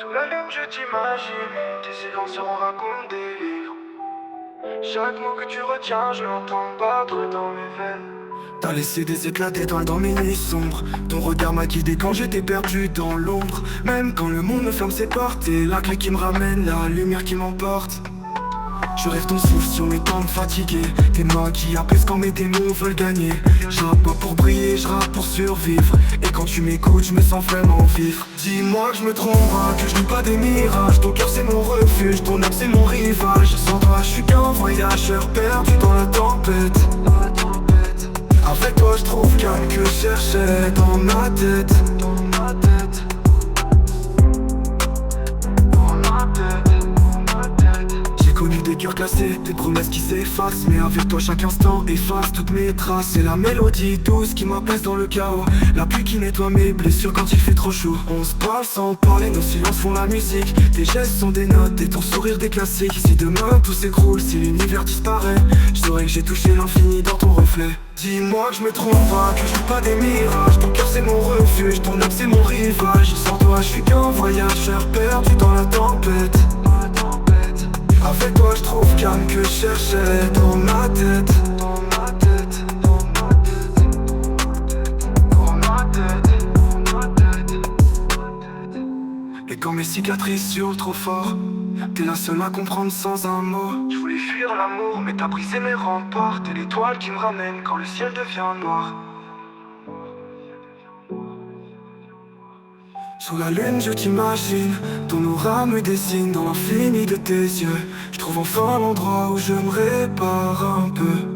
Sous la lune je t'imagine, tes silences seront racontés. Chaque mot que tu retiens, je l'entends battre dans mes veines. T'as laissé des éclats d'étoiles dans mes nuits sombres. Ton regard m'a guidé quand j'étais perdu dans l'ombre. Même quand le monde me ferme ses portes, t'es la clé qui me ramène, la lumière qui m'emporte. Je rêve ton souffle sur mes tempes fatiguées. Tes mains qui apaisent quand mes démons veulent gagner. Je rappe pas pour briller, je rappe pour survivre. Et quand tu m'écoutes, je me sens vraiment vivre. Dis-moi que je me trompe pas, que je n'ai pas des mirages. Ton cœur c'est mon refuge, ton âme c'est mon rivage. Sans toi je suis qu'un voyageur perdu dans la tempête. Avec toi je trouve calme que je cherchais dans ma tête. Des cœurs classés, des promesses qui s'effacent. Mais avec toi chaque instant efface toutes mes traces. C'est la mélodie douce qui m'apaise dans le chaos. La pluie qui nettoie mes blessures quand il fait trop chaud. On se parle sans parler, nos silences font la musique. Tes gestes sont des notes et ton sourire des classiques. Si demain tout s'écroule, si l'univers disparaît, je saurais que j'ai touché l'infini dans ton reflet. Dis-moi que je me trompe pas, que je joue pas des mirages. Ton cœur c'est mon refuge, ton âme c'est mon rivage. Sans toi je suis qu'un voyageur perdu dans la tempête. Avec toi je trouve calme que je cherchais dans ma tête. Et quand mes cicatrices hurlent trop fort, t'es la seule à comprendre sans un mot. Je voulais fuir l'amour mais t'as brisé mes remparts. T'es l'étoile qui me ramène quand le ciel devient noir. Sous la lune je t'imagine, ton aura me dessine dans l'infini de tes yeux. Je trouve enfin l'endroit où je me répare un peu.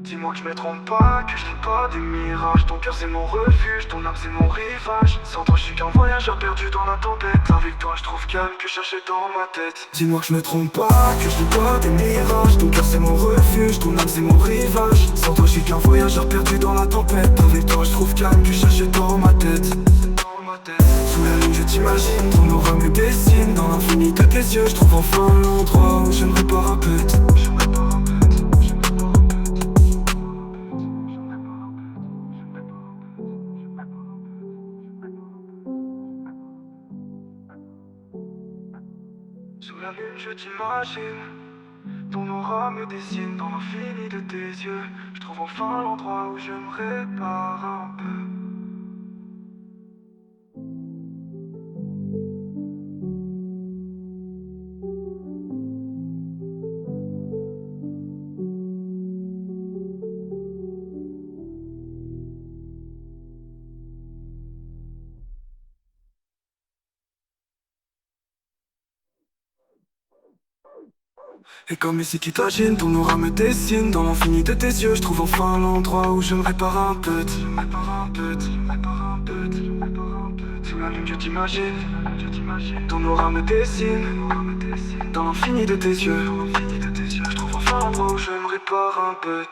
Dis-moi que je me trompe pas, que je n'ai pas des mirages. Ton cœur c'est mon refuge, ton âme c'est mon rivage. Sans toi je suis qu'un voyageur perdu dans la tempête. Avec toi je trouve calme que je cherchais dans ma tête. Dis-moi que je me trompe pas, que je n'ai pas des mirages. Ton cœur c'est mon refuge, ton âme c'est mon rivage. Sans toi je suis qu'un voyageur perdu dans la tempête. Avec toi je trouve calme que je cherchais dans ma tête. Sous la lune je t'imagine, ton aura me dessine. Dans l'infini de tes yeux je trouve enfin l'endroit où je me répare un peu. Sous la lune je t'imagine, ton aura me dessine. Dans l'infini de tes yeux je trouve enfin l'endroit où je me répare un peu. Et comme mes citations, ton aura me dessine. Dans l'infini de tes yeux, je trouve enfin l'endroit où je me répare un peu. Sous la lune je t'imagine, ton aura me dessine. Dans l'infini de tes yeux, je trouve enfin l'endroit où je me répare un peu.